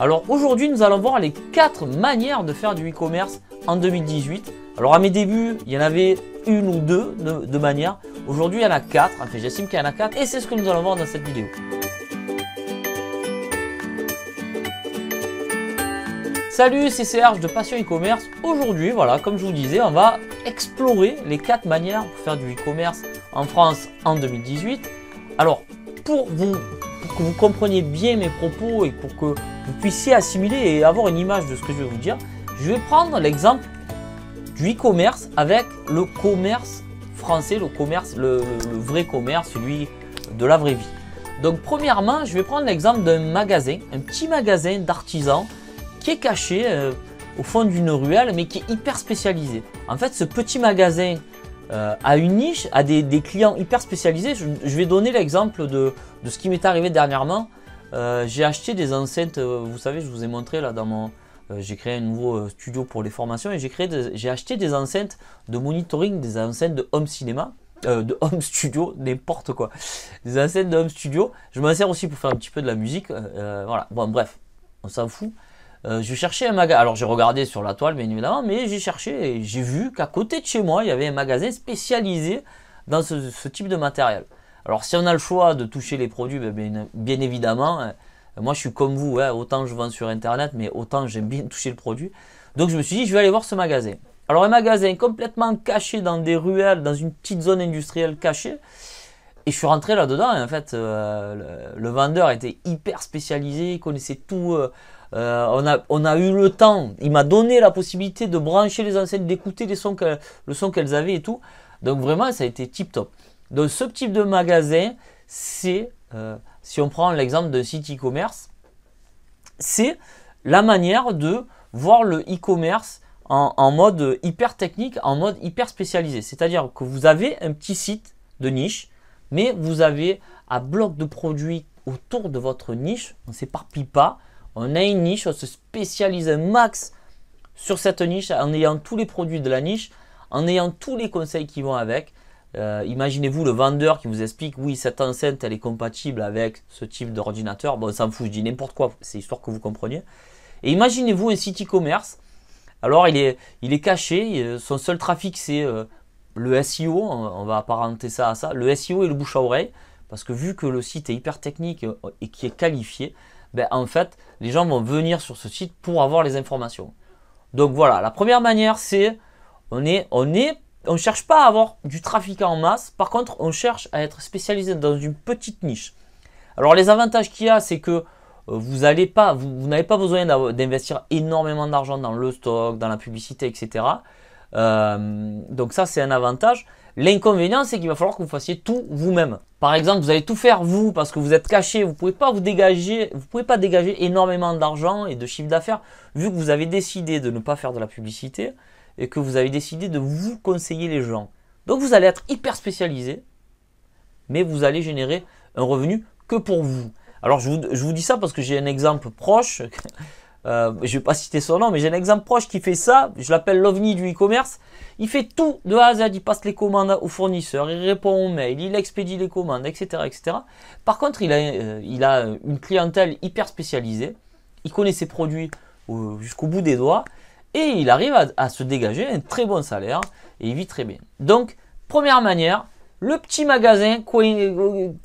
Alors aujourd'hui, nous allons voir les 4 manières de faire du e-commerce en 2018. Alors à mes débuts, il y en avait une ou deux de manières. Aujourd'hui, il y en a 4. Enfin, j'estime qu'il y en a 4 et c'est ce que nous allons voir dans cette vidéo. Salut, c'est Serge de Passion e-commerce. Aujourd'hui, voilà, comme je vous disais, on va explorer les 4 manières pour faire du e-commerce en France en 2018. Alors, pour que vous compreniez bien mes propos et pour que vous puissiez assimiler et avoir une image de ce que je vais vous dire, je vais prendre l'exemple du e-commerce avec le commerce français, le vrai commerce, celui de la vraie vie. Donc premièrement, je vais prendre l'exemple d'un magasin, un petit magasin d'artisans qui est caché au fond d'une ruelle mais qui est hyper spécialisé. En fait, ce petit magasin a une niche, a des clients hyper spécialisés. Je vais donner l'exemple de ce qui m'est arrivé dernièrement. J'ai acheté des enceintes, vous savez, je vous ai montré là dans mon... j'ai créé un nouveau studio pour les formations et j'ai acheté des enceintes de monitoring, des enceintes de home cinéma, de home studio, n'importe quoi. Des enceintes de home studio. Je m'en sers aussi pour faire un petit peu de la musique. Voilà, bon bref, on s'en fout. Je cherchais un magasin, alors j'ai regardé sur la toile bien évidemment, mais j'ai cherché et j'ai vu qu'à côté de chez moi, il y avait un magasin spécialisé dans ce type de matériel. Alors si on a le choix de toucher les produits, bien évidemment, moi je suis comme vous, autant je vends sur internet, mais autant j'aime bien toucher le produit. Donc je me suis dit, je vais aller voir ce magasin. Alors un magasin complètement caché dans des ruelles, dans une petite zone industrielle cachée. Et je suis rentré là-dedans et en fait, le vendeur était hyper spécialisé, il connaissait tout. On a eu le temps, il m'a donné la possibilité de brancher les enceintes, d'écouter le son qu'elles avaient et tout. Donc vraiment, ça a été tip top. Donc ce type de magasin, c'est, si on prend l'exemple d'un site e-commerce, c'est la manière de voir le e-commerce en mode hyper technique, en mode hyper spécialisé. C'est-à-dire que vous avez un petit site de niche, mais vous avez un bloc de produits autour de votre niche. On ne s'éparpille pas. On a une niche, on se spécialise un max sur cette niche en ayant tous les produits de la niche, en ayant tous les conseils qui vont avec. Imaginez-vous le vendeur qui vous explique, oui, cette enceinte, elle est compatible avec ce type d'ordinateur. Bon, on s'en fout, je dis n'importe quoi, c'est histoire que vous compreniez. Et imaginez-vous un site e-commerce. Alors, il est caché, son seul trafic, c'est le SEO, on va apparenter ça à ça, le SEO et le bouche à oreille, parce que vu que le site est hyper technique et qui est qualifié, en fait, les gens vont venir sur ce site pour avoir les informations. Donc voilà, la première manière, c'est on cherche pas à avoir du trafic en masse. Par contre, on cherche à être spécialisé dans une petite niche. Alors les avantages qu'il y a, c'est que vous n'avez pas besoin d'investir énormément d'argent dans le stock, dans la publicité, etc. Donc ça, c'est un avantage. L'inconvénient, c'est qu'il va falloir que vous fassiez tout vous-même. Par exemple, vous allez tout faire vous parce que vous êtes caché, vous pouvez pas dégager énormément d'argent et de chiffre d'affaires vu que vous avez décidé de ne pas faire de la publicité et que vous avez décidé de vous conseiller les gens. Donc vous allez être hyper spécialisé, mais vous allez générer un revenu que pour vous. Alors je vous dis ça parce que j'ai un exemple proche. Je ne vais pas citer son nom, mais j'ai un exemple proche qui fait ça. Je l'appelle l'OVNI du e-commerce. Il fait tout de A à Z. Il passe les commandes aux fournisseurs, il répond aux mails, il expédie les commandes, etc., etc. Par contre, il a une clientèle hyper spécialisée. Il connaît ses produits jusqu'au bout des doigts et il arrive à se dégager un très bon salaire et il vit très bien. Donc, première manière, le petit magasin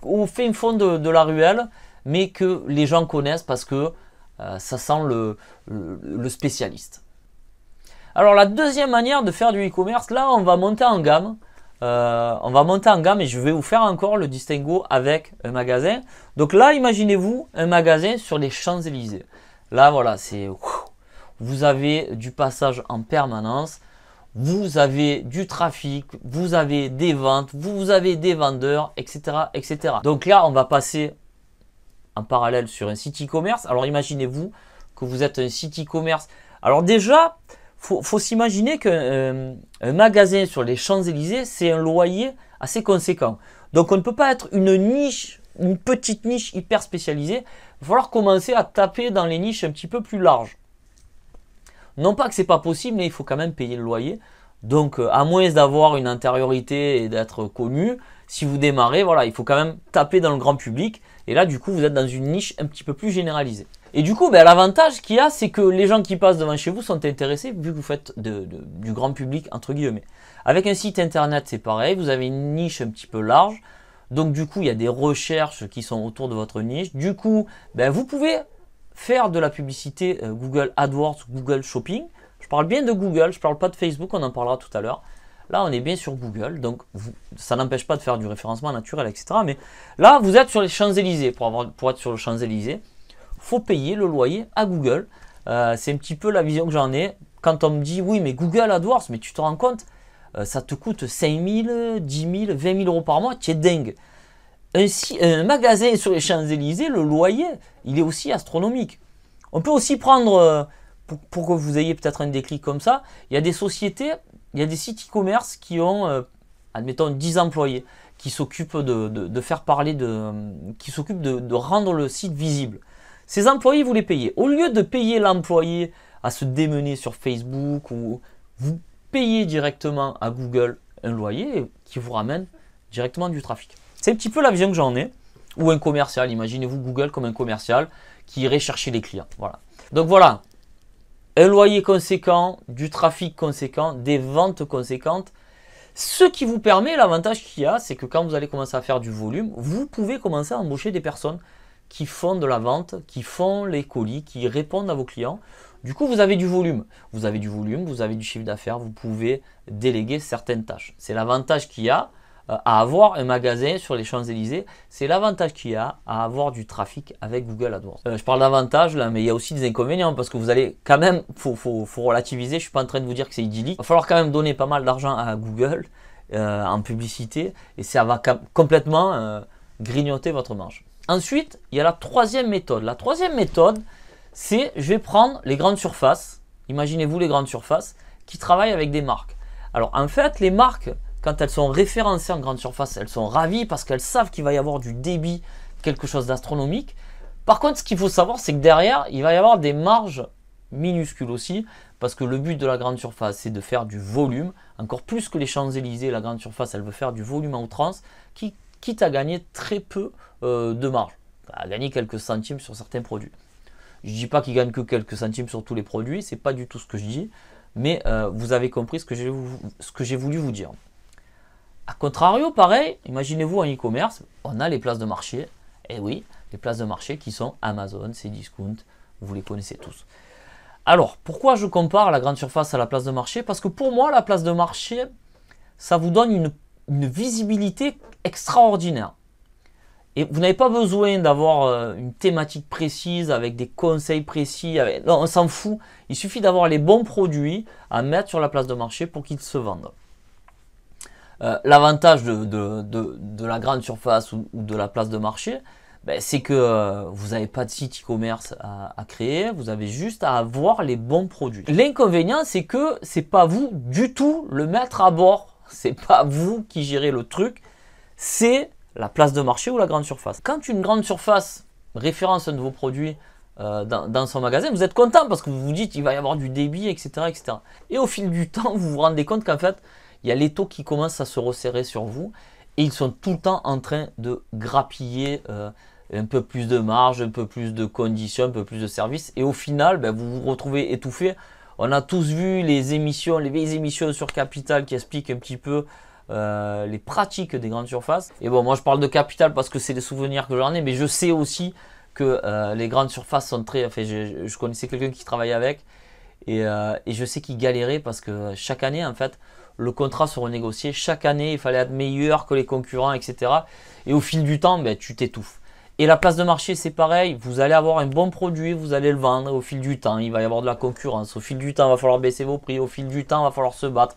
au fin fond de la ruelle, mais que les gens connaissent parce que ça sent le spécialiste. Alors la deuxième manière de faire du e-commerce, là on va monter en gamme. Et je vais vous faire encore le distinguo avec un magasin. Donc là, imaginez-vous un magasin sur les Champs-Élysées. Là voilà, vous avez du passage en permanence, vous avez du trafic, vous avez des ventes, vous avez des vendeurs, etc., etc. Donc là, on va passer en parallèle sur un site e-commerce. Alors imaginez-vous que vous êtes un site e-commerce. Alors déjà, faut s'imaginer qu'un magasin sur les Champs-Élysées, c'est un loyer assez conséquent. Donc on ne peut pas être une petite niche hyper spécialisée. Il va falloir commencer à taper dans les niches un petit peu plus larges. Non pas que c'est pas possible, mais il faut quand même payer le loyer. Donc à moins d'avoir une antériorité et d'être connu, si vous démarrez, voilà, il faut quand même taper dans le grand public. Et là, du coup, vous êtes dans une niche un petit peu plus généralisée. Et du coup, ben, l'avantage qu'il y a, c'est que les gens qui passent devant chez vous sont intéressés vu que vous faites du grand public, entre guillemets. Avec un site internet, c'est pareil, vous avez une niche un petit peu large. Donc du coup, il y a des recherches qui sont autour de votre niche. Du coup, ben, vous pouvez faire de la publicité Google AdWords, Google Shopping. Je parle bien de Google, je ne parle pas de Facebook, on en parlera tout à l'heure. Là, on est bien sur Google, donc ça n'empêche pas de faire du référencement naturel, etc. Mais là, vous êtes sur les Champs-Élysées. Pour être sur le Champs-Élysées, faut payer le loyer à Google. C'est un petit peu la vision que j'en ai. Quand on me dit, oui, mais Google AdWords, mais tu te rends compte, ça te coûte 5 000, 10 000, 20 000 euros par mois, tu es dingue. Un magasin sur les Champs-Élysées, le loyer, il est aussi astronomique. On peut aussi prendre, pour que vous ayez peut-être un déclic comme ça, il y a des sociétés, il y a des sites e-commerce qui ont, admettons, 10 employés, qui s'occupent de faire parler, qui s'occupent de rendre le site visible. Ces employés, vous les payez. Au lieu de payer l'employé à se démener sur Facebook, ou vous payez directement à Google un loyer qui vous ramène directement du trafic. C'est un petit peu la vision que j'en ai. Ou un commercial, imaginez-vous Google comme un commercial qui irait chercher les clients. Voilà. Donc voilà, un loyer conséquent, du trafic conséquent, des ventes conséquentes. Ce qui vous permet, l'avantage qu'il y a, c'est que quand vous allez commencer à faire du volume, vous pouvez commencer à embaucher des personnes qui font de la vente, qui font les colis, qui répondent à vos clients. Du coup, vous avez du volume. Vous avez du volume, vous avez du chiffre d'affaires, vous pouvez déléguer certaines tâches. C'est l'avantage qu'il y a à avoir un magasin sur les Champs-Élysées. C'est l'avantage qu'il y a à avoir du trafic avec Google AdWords. Je parle d'avantages là, mais il y a aussi des inconvénients parce que vous allez quand même, faut relativiser. Je ne suis pas en train de vous dire que c'est idyllique. Il va falloir quand même donner pas mal d'argent à Google en publicité et ça va complètement grignoter votre marge. Ensuite, il y a la troisième méthode. La troisième méthode, c'est je vais prendre les grandes surfaces. Imaginez-vous les grandes surfaces qui travaillent avec des marques. Alors en fait, les marques, quand elles sont référencées en grande surface, elles sont ravies parce qu'elles savent qu'il va y avoir du débit, quelque chose d'astronomique. Par contre, ce qu'il faut savoir, c'est que derrière, il va y avoir des marges minuscules aussi parce que le but de la grande surface, c'est de faire du volume. Encore plus que les Champs-Élysées, la grande surface, elle veut faire du volume à outrance, quitte à gagner très peu de marge, à gagner quelques centimes sur certains produits. Je ne dis pas qu'ils gagnent que quelques centimes sur tous les produits, c'est pas du tout ce que je dis, mais vous avez compris ce que j'ai voulu vous dire. A contrario, pareil, imaginez-vous en e-commerce, on a les places de marché, et oui, les places de marché qui sont Amazon, Cdiscount, vous les connaissez tous. Alors, pourquoi je compare la grande surface à la place de marché? Parce que pour moi, la place de marché, ça vous donne une visibilité extraordinaire. Et vous n'avez pas besoin d'avoir une thématique précise avec des conseils précis. Non, on s'en fout. Il suffit d'avoir les bons produits à mettre sur la place de marché pour qu'ils se vendent. L'avantage de la grande surface ou de la place de marché, ben, c'est que vous n'avez pas de site e-commerce à créer. Vous avez juste à avoir les bons produits. L'inconvénient, c'est que c'est pas vous du tout le mettre à bord. C'est pas vous qui gérez le truc. C'est la place de marché ou la grande surface. Quand une grande surface référence un de vos produits dans son magasin, vous êtes content parce que vous vous dites qu'il va y avoir du débit, etc., etc. Et au fil du temps, vous vous rendez compte qu'en fait, il y a les taux qui commencent à se resserrer sur vous et ils sont tout le temps en train de grappiller un peu plus de marge, un peu plus de conditions, un peu plus de services. Et au final, ben, vous vous retrouvez étouffé. On a tous vu les émissions, les vieilles émissions sur Capital qui expliquent un petit peu les pratiques des grandes surfaces. Et bon, moi je parle de Capital parce que c'est des souvenirs que j'en ai, mais je sais aussi que les grandes surfaces sont très... Enfin, je connaissais quelqu'un qui travaillait avec et je sais qu'il galérait parce que chaque année, en fait, le contrat se renégociait. Chaque année, il fallait être meilleur que les concurrents, etc. Et au fil du temps, ben, tu t'étouffes. Et la place de marché, c'est pareil. Vous allez avoir un bon produit, vous allez le vendre. Au fil du temps, il va y avoir de la concurrence. Au fil du temps, il va falloir baisser vos prix. Au fil du temps, il va falloir se battre.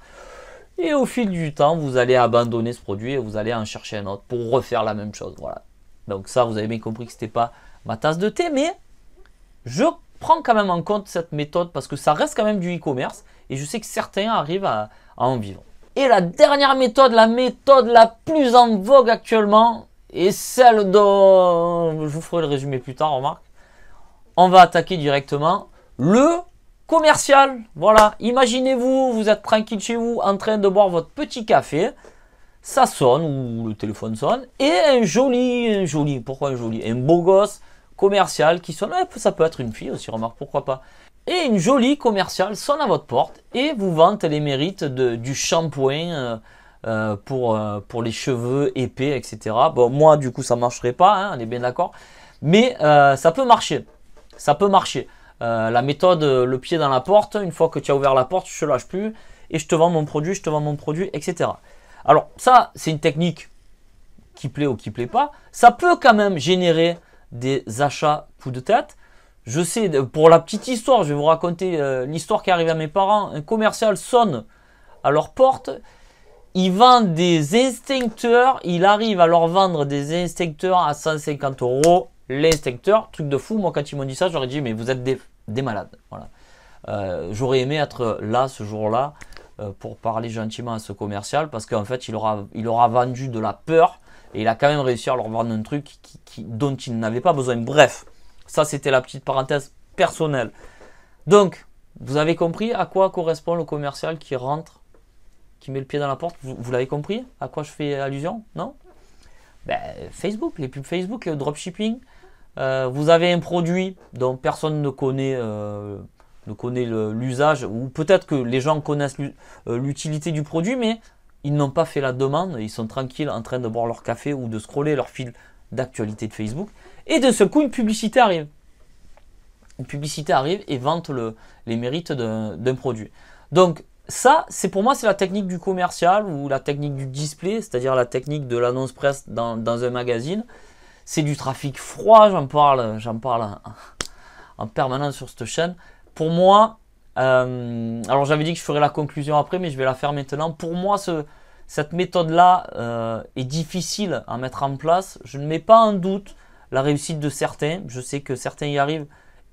Et au fil du temps, vous allez abandonner ce produit et vous allez en chercher un autre pour refaire la même chose. Voilà. Donc ça, vous avez bien compris que ce n'était pas ma tasse de thé, mais je prends quand même en compte cette méthode parce que ça reste quand même du e-commerce et je sais que certains arrivent à en vivre. Et la dernière méthode, la méthode la plus en vogue actuellement, et celle dont je vous ferai le résumé plus tard, remarque, on va attaquer directement le commercial. Voilà, imaginez-vous, vous êtes tranquille chez vous en train de boire votre petit café, ça sonne ou le téléphone sonne et un joli, pourquoi un joli, un beau gosse commerciale qui sonne, ça peut être une fille aussi, remarque, pourquoi pas. Et une jolie commerciale sonne à votre porte et vous vante les mérites du shampoing pour les cheveux épais, etc. Bon, moi, du coup, ça marcherait pas, hein, on est bien d'accord. Mais ça peut marcher. Ça peut marcher. La méthode, le pied dans la porte, une fois que tu as ouvert la porte, je ne te lâche plus et je te vends mon produit, etc. Alors, ça, c'est une technique qui plaît ou qui plaît pas. Ça peut quand même générer des achats coup de tête. Je sais, pour la petite histoire, je vais vous raconter l'histoire qui arrive à mes parents. Un commercial sonne à leur porte. Il vend des extincteurs. Il arrive à leur vendre des extincteurs à 150 € l'extincteur. Truc de fou. Moi, quand ils m'ont dit ça, j'aurais dit, mais vous êtes des malades. Voilà. J'aurais aimé être là ce jour-là pour parler gentiment à ce commercial parce qu'en fait, il aura vendu de la peur et il a quand même réussi à leur vendre un truc dont il n'avait pas besoin. Bref. Ça, c'était la petite parenthèse personnelle. Donc, vous avez compris à quoi correspond le commercial qui rentre, qui met le pied dans la porte. Vous l'avez compris à quoi je fais allusion? Non? Ben, Facebook, les pubs Facebook, le dropshipping. Vous avez un produit dont personne ne connaît l'usage, ou peut-être que les gens connaissent l'utilité du produit, mais ils n'ont pas fait la demande. Ils sont tranquilles en train de boire leur café ou de scroller leur fil d'actualité de Facebook. Et de ce coup, une publicité arrive. Une publicité arrive et vante les mérites d'un produit. Donc ça, pour moi, c'est la technique du commercial ou la technique du display, c'est-à-dire la technique de l'annonce presse dans un magazine. C'est du trafic froid, j'en parle en permanence sur cette chaîne. Pour moi, alors j'avais dit que je ferais la conclusion après, mais je vais la faire maintenant. Pour moi, cette méthode-là est difficile à mettre en place. Je ne mets pas en doute la réussite de certains. Je sais que certains y arrivent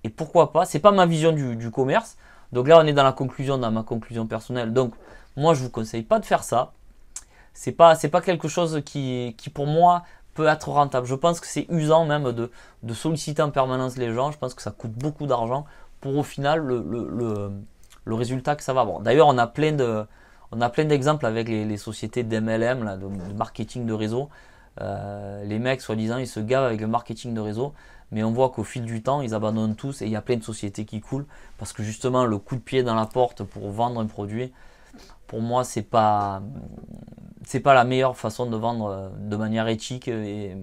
et pourquoi pas. C'est pas ma vision du commerce. Donc là, on est dans ma conclusion personnelle. Donc moi, je vous conseille pas de faire ça. C'est pas quelque chose qui pour moi peut être rentable. Je pense que c'est usant même de solliciter en permanence les gens. Je pense que ça coûte beaucoup d'argent pour au final le résultat que ça va avoir. D'ailleurs, on a plein d'exemples avec les sociétés d'MLM, là, de marketing de réseau. Les mecs, soi-disant, ils se gavent avec le marketing de réseau, mais on voit qu'au fil du temps, ils abandonnent tous et il y a plein de sociétés qui coulent parce que justement, le coup de pied dans la porte pour vendre un produit, pour moi, c'est pas la meilleure façon de vendre de manière éthique et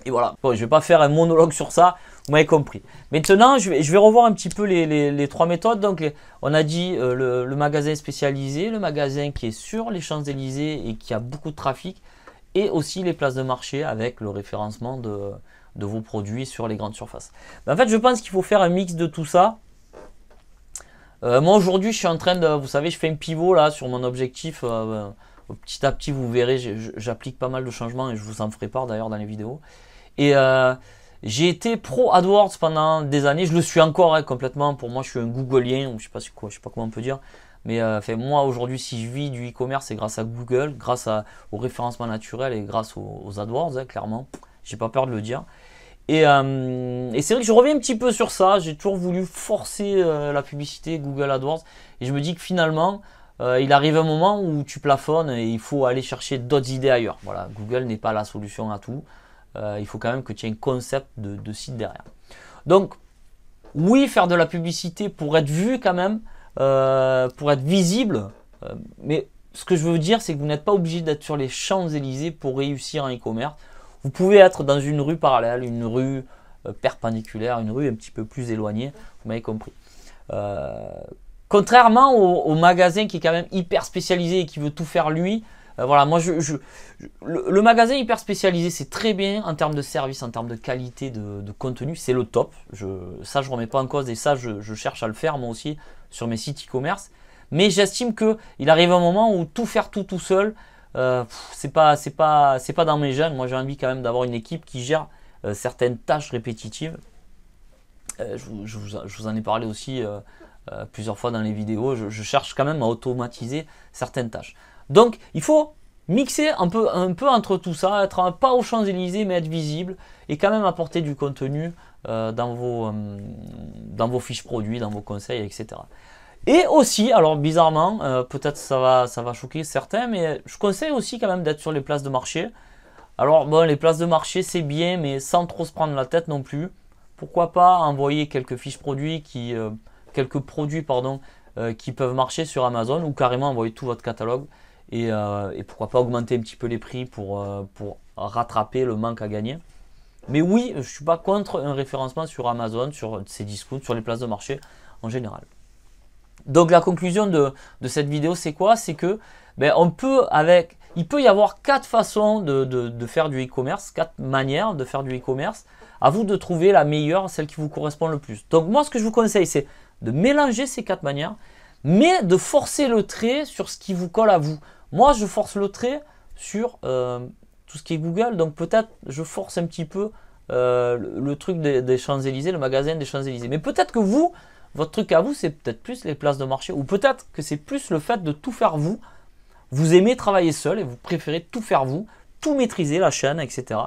voilà. Bon, je vais pas faire un monologue sur ça, vous m'avez compris. Maintenant, je vais revoir un petit peu les trois méthodes. Donc, on a dit le magasin spécialisé, le magasin qui est sur les Champs-Élysées et qui a beaucoup de trafic, et aussi les places de marché avec le référencement de vos produits sur les grandes surfaces. Mais en fait, je pense qu'il faut faire un mix de tout ça. Moi, aujourd'hui, je suis en train de, vous savez, je fais un pivot là sur mon objectif. Petit à petit, vous verrez, j'applique pas mal de changements et je vous en ferai part d'ailleurs dans les vidéos. Et j'ai été pro AdWords pendant des années. Je le suis encore hein, complètement. Pour moi, je suis un Googleien, ou je sais pas comment on peut dire. Mais moi aujourd'hui, si je vis du e-commerce, c'est grâce à Google, grâce au référencement naturel et grâce aux AdWords, hein, clairement. J'ai pas peur de le dire. Et c'est vrai que je reviens un petit peu sur ça. J'ai toujours voulu forcer la publicité Google AdWords. Et je me dis que finalement, il arrive un moment où tu plafonnes et il faut aller chercher d'autres idées ailleurs. Voilà, Google n'est pas la solution à tout. Il faut quand même que tu aies un concept de site derrière. Donc, oui, faire de la publicité pour être vu quand même, pour être visible. Mais ce que je veux dire, c'est que vous n'êtes pas obligé d'être sur les Champs-Élysées pour réussir en e-commerce. Vous pouvez être dans une rue parallèle, une rue perpendiculaire, une rue un petit peu plus éloignée. Vous m'avez compris. Contrairement au magasin qui est quand même hyper spécialisé et qui veut tout faire lui. Voilà, moi le magasin hyper spécialisé, c'est très bien en termes de service, en termes de qualité de contenu, c'est le top. Ça, je remets pas en cause et ça, je cherche à le faire moi aussi sur mes sites e-commerce. Mais j'estime qu'il arrive un moment où tout faire tout seul, c'est pas dans mes gènes. Moi, j'ai envie quand même d'avoir une équipe qui gère certaines tâches répétitives. Je vous en ai parlé aussi plusieurs fois dans les vidéos. Je cherche quand même à automatiser certaines tâches. Donc, il faut mixer un peu entre tout ça, être pas aux Champs-Élysées, mais être visible et quand même apporter du contenu dans vos fiches produits, dans vos conseils, etc. Et aussi, alors bizarrement, peut-être ça va choquer certains, mais je conseille aussi quand même d'être sur les places de marché. Alors bon, les places de marché c'est bien, mais sans trop se prendre la tête non plus. Pourquoi pas envoyer quelques fiches produits quelques produits pardon, qui peuvent marcher sur Amazon, ou carrément envoyer tout votre catalogue et pourquoi pas augmenter un petit peu les prix pour rattraper le manque à gagner. Mais oui, je ne suis pas contre un référencement sur Amazon, sur ces discounts, sur les places de marché en général. Donc la conclusion de cette vidéo, c'est quoi? C'est que il peut y avoir 4 façons de faire du e-commerce, 4 manières de faire du e-commerce. À vous de trouver la meilleure, celle qui vous correspond le plus. Donc moi, ce que je vous conseille, c'est de mélanger ces 4 manières, mais de forcer le trait sur ce qui vous colle à vous. Moi, je force le trait sur tout ce qui est Google, donc peut-être je force un petit peu le truc des Champs-Élysées, le magasin des Champs-Élysées. Mais peut-être que vous, votre truc à vous, c'est peut-être plus les places de marché, ou peut-être que c'est plus le fait de tout faire vous. Vous aimez travailler seul et vous préférez tout faire vous, tout maîtriser, la chaîne, etc.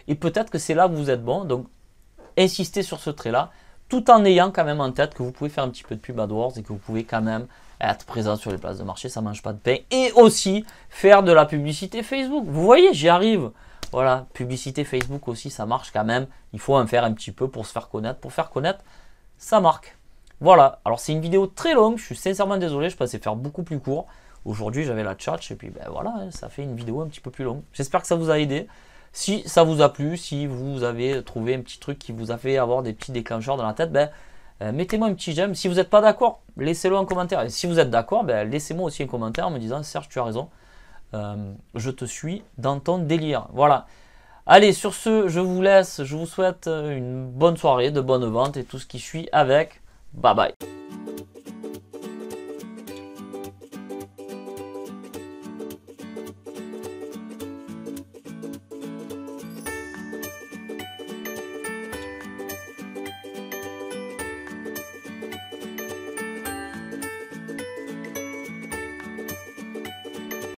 Et peut-être que c'est là que vous êtes bon, donc insistez sur ce trait-là, tout en ayant quand même en tête que vous pouvez faire un petit peu de pub AdWords et que vous pouvez quand même être présent sur les places de marché, ça ne mange pas de pain. Et aussi faire de la publicité Facebook. Vous voyez, j'y arrive. Voilà, publicité Facebook aussi, ça marche quand même. Il faut en faire un petit peu pour se faire connaître. Pour faire connaître sa marque. Voilà, alors c'est une vidéo très longue, je suis sincèrement désolé, je pensais faire beaucoup plus court. Aujourd'hui j'avais la tchatch et puis ben voilà, ça fait une vidéo un petit peu plus longue. J'espère que ça vous a aidé. Si ça vous a plu, si vous avez trouvé un petit truc qui vous a fait avoir des petits déclencheurs dans la tête, ben, mettez-moi un petit j'aime. Si vous n'êtes pas d'accord, laissez-le en commentaire. Et si vous êtes d'accord, ben, laissez-moi aussi un commentaire en me disant Serge, tu as raison, je te suis dans ton délire. Voilà. Allez, sur ce, je vous laisse, je vous souhaite une bonne soirée, de bonnes ventes et tout ce qui suit avec. Bye bye.